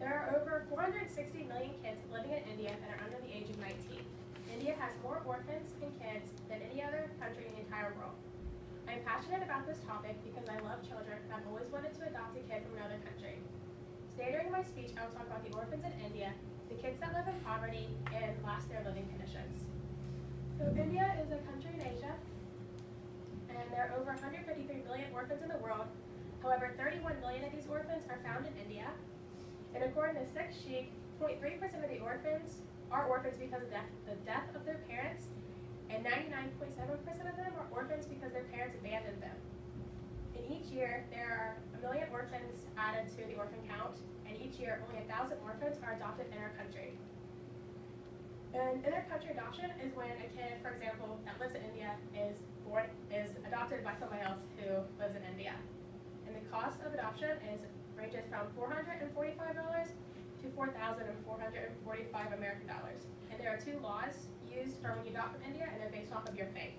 There are over 460 million kids living in India that are under the age of 19. India has more orphans and kids than any other country in the entire world. I am passionate about this topic because I love children and I've always wanted to adopt a kid from another country. Today during my speech, I will talk about the orphans in India, the kids that live in poverty, and last their living conditions. So India is a country in Asia, and there are over 153 million orphans in the world. However, 31 million of these orphans are found in India. And according to Six Sheikh, 0.3% of the orphans are orphans because of the death of their parents, and 99.7% of them are orphans because their parents abandoned them. And each year, there are 1 million orphans added to the orphan count, and each year, only 1,000 orphans are adopted in our country. And inter-country adoption is when a kid, for example, that lives in India is adopted by somebody else who lives in India. And the cost of adoption ranges from $445 to $4,445 American dollars. And there are two laws used for when you adopt from India, and they're based off of your faith.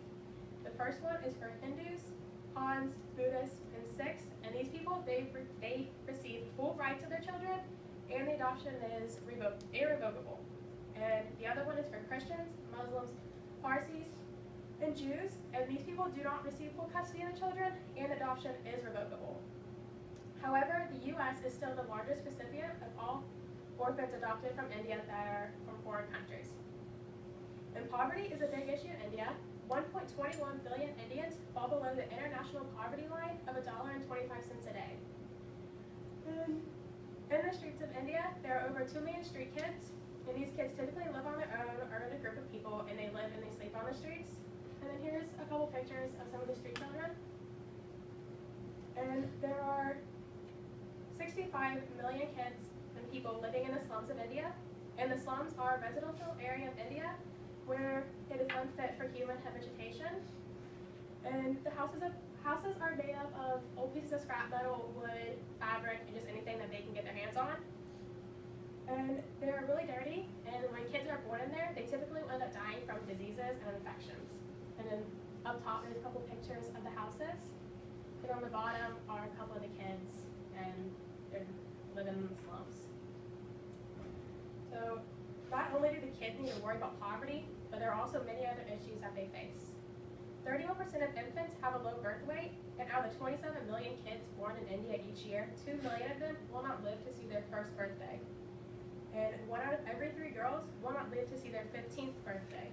The first one is for Hindus, Hans, Buddhists, and Sikhs, and these people, they receive full rights to their children, and the adoption is irrevocable. And the other one is for Christians, Muslims, Parsis, and Jews, and these people do not receive full custody of the children, and adoption is revocable. However, the U.S. is still the largest recipient of all orphans adopted from India that are from foreign countries. And poverty is a big issue in India. 1.21 billion Indians fall below the international poverty line of $1.25 a day. In the streets of India, there are over 2 million street kids, and these kids typically live on their own or in a group of people, and they live and they sleep on the streets. And then here's a couple pictures of some of the street children. And there are 65 million kids and people living in the slums of India. And the slums are a residential area of India where it is unfit for human vegetation. And the houses are made up of old pieces of scrap metal, wood, fabric, and just anything that they can get their hands on. And they're really dirty, and when kids are born in there, they typically end up dying from diseases and infections. And then up top, there's a couple pictures of the houses. And on the bottom are a couple of the kids, and they're living in the slums. So not only do the kids need to worry about poverty, but there are also many other issues that they face. 31% of infants have a low birth weight, and out of the 27 million kids born in India each year, 2 million of them will not live to see their first birthday. And 1 out of every 3 girls will not live to see their 15th birthday.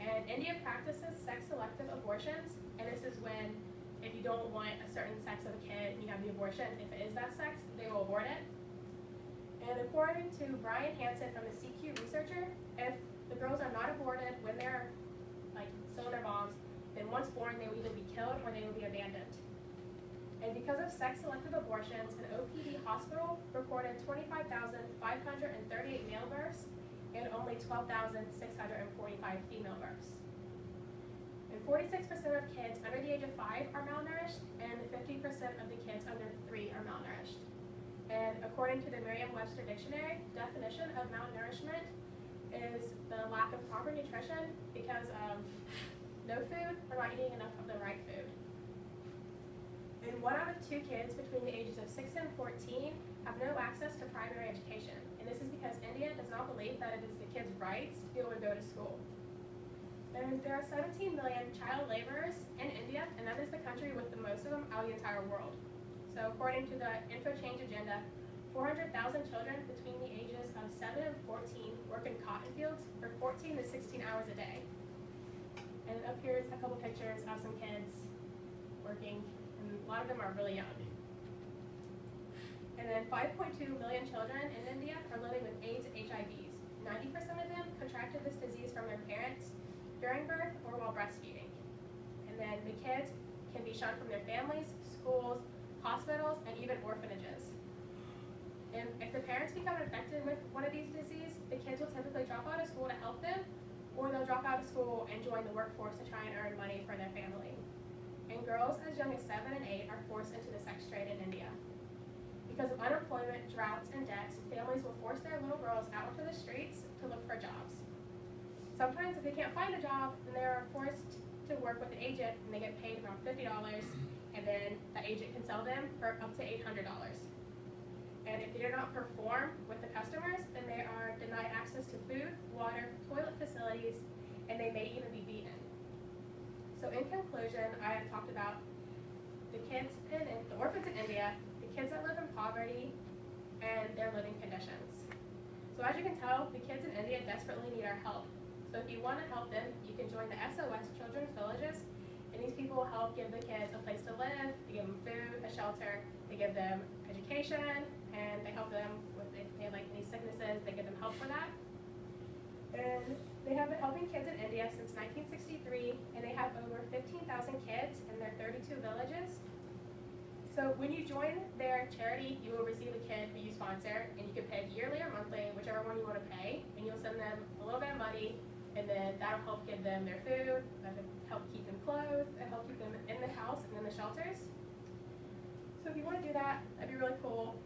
And India practices sex-selective abortions, and this is when, if you don't want a certain sex of a kid and you have the abortion, if it is that sex, they will abort it. And according to Brian Hansen from the CQ researcher, if the girls are not aborted when they're still in their moms, then once born they will either be killed or they will be abandoned. And because of sex-selective abortions, an OPD hospital recorded 25,538 male births and only 12,645 female births. And 46% of kids under the age of 5 are malnourished, and 50% of the kids under 3 are malnourished. And according to the Merriam-Webster Dictionary, definition of malnourishment is the lack of proper nutrition because of no food or not eating enough of the right food. And 1 out of 2 kids between the ages of 6 and 14 have no access to primary education. And this is because India does not believe that it is the kids' rights to be able to go to school. And there are 17 million child laborers in India, and that is the country with the most of them out of the entire world. So according to the Interchange Agenda, 400,000 children between the ages of 7 and 14 work in cotton fields for 14 to 16 hours a day. And up here is a couple pictures of some kids working, and a lot of them are really young. And then 5.2 million children in India are living with AIDS and HIVs. 90% of them contracted this disease from their parents during birth or while breastfeeding. And then the kids can be shunned from their families, schools, hospitals, and even orphanages. And if the parents become infected with one of these diseases, the kids will typically drop out of school to help them, or they'll drop out of school and join the workforce to try and earn money for their family. And girls as young as 7 and 8 are forced into the sex trade in India. Because of unemployment, droughts, and debts, families will force their little girls out into the streets to look for jobs. Sometimes if they can't find a job, then they are forced to work with an agent, and they get paid around $50, and then the agent can sell them for up to $800. And if they do not perform with the customers, then they are denied access to food, water, toilet facilities, and they may even be beaten. So in conclusion, I have talked about the kids and the orphans in India, the kids that live in poverty, and their living conditions. So as you can tell, the kids in India desperately need our help. So if you want to help them, you can join the SOS Children's Villages, and these people will help give the kids a place to live, they give them food, a shelter, they give them education, and they help them with if they have like any sicknesses, they give them help for that. And they have been helping kids in India since 1963, and they have over 15,000 kids in their 32 villages. So when you join their charity, you will receive a kid who you sponsor, and you can pay yearly or monthly, whichever one you want to pay, and you'll send them a little bit of money, and then that'll help give them their food, that'll help keep them clothed, and help keep them in the house and in the shelters. So if you want to do that, that'd be really cool.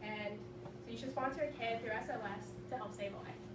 And so you should sponsor a kid through SOS to help save a life.